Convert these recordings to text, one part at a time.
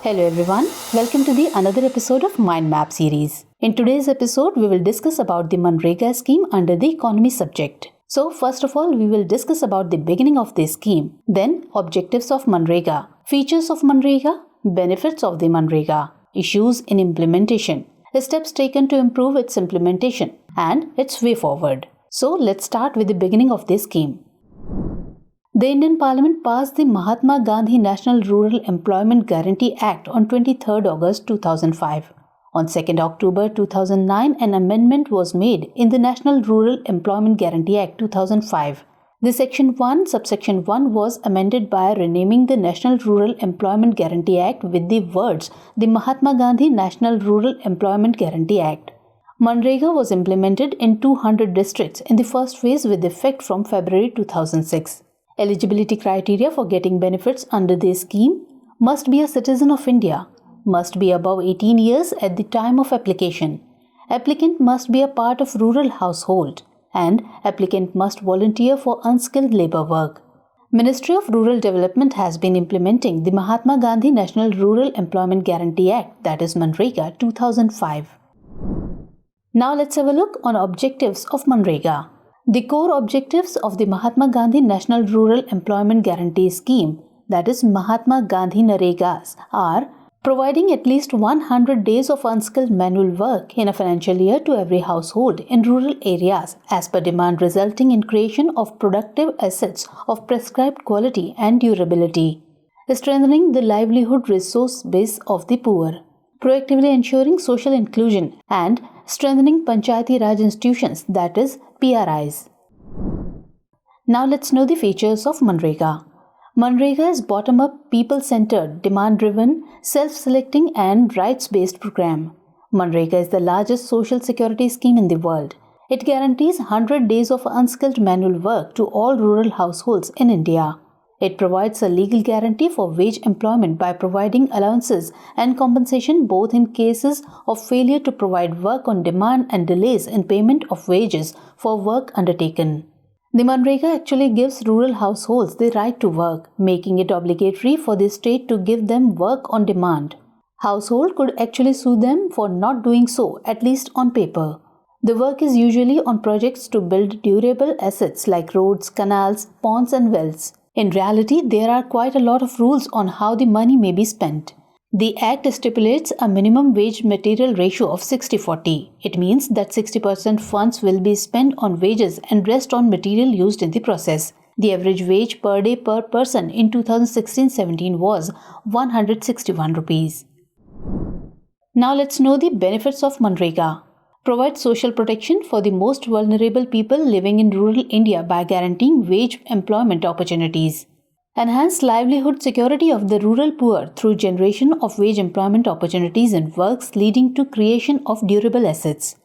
Hello everyone, welcome to the another episode of Mind Map series. In today's episode, we will discuss about the Manrega scheme under the economy subject. So first of all, we will discuss about the beginning of this scheme, then objectives of Manrega, features of Manrega, benefits of the Manrega, issues in implementation, steps taken to improve its implementation, and its way forward. So let's start with the beginning of this scheme. The Indian Parliament passed the Mahatma Gandhi National Rural Employment Guarantee Act on 23rd August 2005. On 2nd October 2009, an amendment was made in the National Rural Employment Guarantee Act 2005. The Section 1, Subsection 1 was amended by renaming the National Rural Employment Guarantee Act with the words the Mahatma Gandhi National Rural Employment Guarantee Act. Manrega was implemented in 200 districts in the first phase with effect from February 2006. Eligibility criteria for getting benefits under this scheme must be a citizen of India, must be above 18 years at the time of application, applicant must be a part of rural household, and applicant must volunteer for unskilled labor work. Ministry of Rural Development has been implementing the Mahatma Gandhi National Rural Employment Guarantee Act, that is Manrega 2005. Now let's have a look on objectives of Manrega. The core objectives of the Mahatma Gandhi National Rural Employment Guarantee Scheme, that is Mahatma Gandhi Naregas, are providing at least 100 days of unskilled manual work in a financial year to every household in rural areas as per demand, resulting in creation of productive assets of prescribed quality and durability, strengthening the livelihood resource base of the poor, proactively ensuring social inclusion, and strengthening Panchayati Raj institutions, that is PRIs. Now let's know the features of Manrega. Manrega is bottom-up, people-centered, demand-driven, self-selecting and rights-based program. Manrega is the largest social security scheme in the world. It guarantees 100 days of unskilled manual work to all rural households in India. It provides a legal guarantee for wage employment by providing allowances and compensation both in cases of failure to provide work on demand and delays in payment of wages for work undertaken. The Manrega actually gives rural households the right to work, making it obligatory for the state to give them work on demand. Household could actually sue them for not doing so, at least on paper. The work is usually on projects to build durable assets like roads, canals, ponds and wells. In reality, there are quite a lot of rules on how the money may be spent. The Act stipulates a minimum wage material ratio of 60-40. It means that 60% funds will be spent on wages and rest on material used in the process. The average wage per day per person in 2016-17 was 161 rupees. Now let's know the benefits of Manrega. Provide social protection for the most vulnerable people living in rural India by guaranteeing wage employment opportunities. Enhance livelihood security of the rural poor through generation of wage employment opportunities and works leading to creation of durable assets.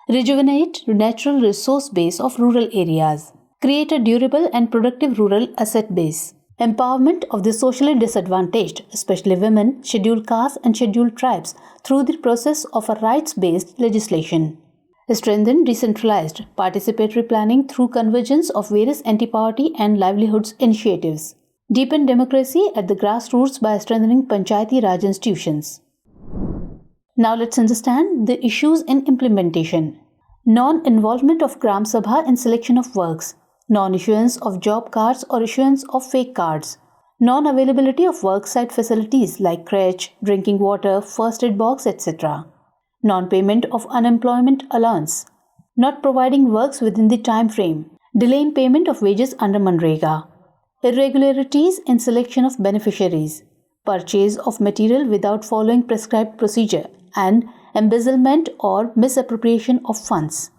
Rejuvenate natural resource base of rural areas. Create a durable and productive rural asset base. Empowerment of the socially disadvantaged, especially women, scheduled castes and scheduled tribes through the process of a rights-based legislation. Strengthen decentralized participatory planning through convergence of various anti-poverty and livelihoods initiatives. Deepen democracy at the grassroots by strengthening Panchayati Raj institutions. Now let's understand the issues in implementation. Non-involvement of Gram Sabha in selection of works. Non-issuance of job cards or issuance of fake cards, non-availability of worksite facilities like crèche, drinking water, first aid box, etc., non-payment of unemployment allowance, not providing works within the time frame, delay in payment of wages under Manrega, irregularities in selection of beneficiaries, purchase of material without following prescribed procedure, and embezzlement or misappropriation of funds.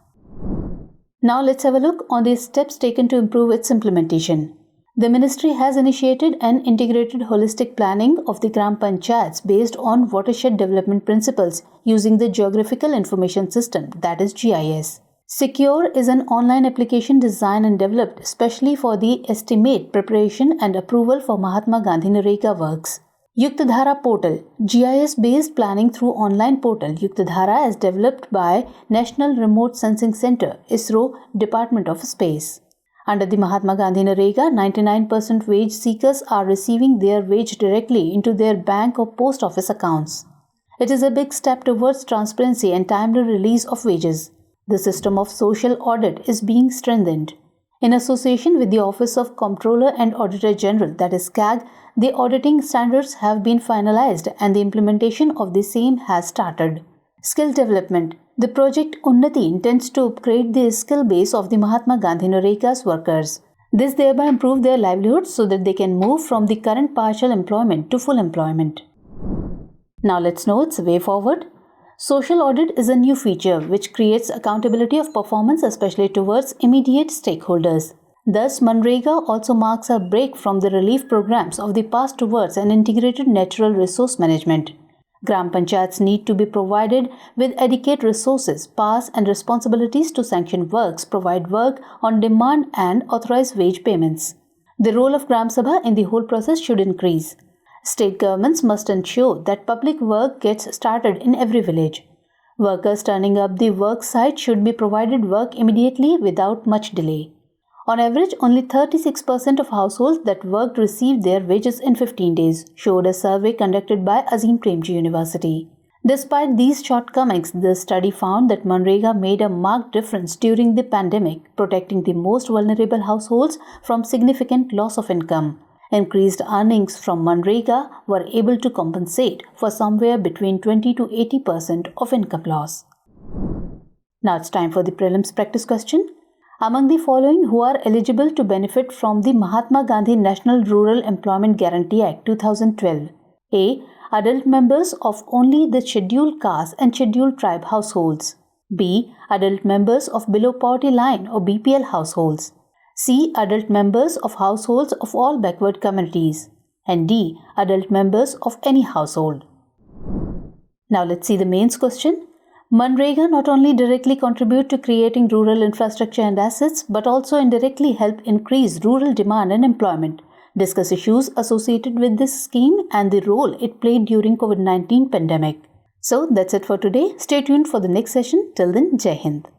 Now let's have a look on the steps taken to improve its implementation. The ministry has initiated an integrated holistic planning of the Gram Panchayats based on watershed development principles using the Geographical Information System, that is GIS. Secure is an online application designed and developed especially for the estimate, preparation and approval for Mahatma Gandhi Narega works. Yuktadhara Portal, GIS-based planning through online portal. Yuktadhara is developed by National Remote Sensing Center, ISRO, Department of Space. Under the Mahatma Gandhi Narega, 99% wage seekers are receiving their wage directly into their bank or post office accounts. It is a big step towards transparency and timely release of wages. The system of social audit is being strengthened. In association with the Office of Comptroller and Auditor General, that is CAG, the auditing standards have been finalized and the implementation of the same has started. Skill development. The project Unnati intends to upgrade the skill base of the Mahatma Gandhi Narega's workers. This thereby improves their livelihoods so that they can move from the current partial employment to full employment. Now let's know its way forward. Social audit is a new feature which creates accountability of performance, especially towards immediate stakeholders. Thus, Manrega also marks a break from the relief programs of the past towards an integrated natural resource management. Gram Panchayats need to be provided with adequate resources, powers and responsibilities to sanction works, provide work on demand and authorize wage payments. The role of Gram Sabha in the whole process should increase. State governments must ensure that public work gets started in every village. Workers turning up the work site should be provided work immediately without much delay. On average, only 36% of households that worked received their wages in 15 days, showed a survey conducted by Azim Premji University. Despite these shortcomings, the study found that Manrega made a marked difference during the pandemic, protecting the most vulnerable households from significant loss of income. Increased earnings from Manrega were able to compensate for somewhere between 20 to 80% of income loss. Now it's time for the prelims practice question. Among the following who are eligible to benefit from the Mahatma Gandhi National Rural Employment Guarantee Act 2012? A. Adult members of only the scheduled caste and scheduled tribe households. B. Adult members of below poverty line or BPL households. C. Adult members of households of all backward communities. And D. Adult members of any household. Now let's see the mains question. Manrega not only directly contribute to creating rural infrastructure and assets, but also indirectly help increase rural demand and employment. Discuss issues associated with this scheme and the role it played during COVID-19 pandemic. So that's it for today. Stay tuned for the next session. Till then, Jai Hind.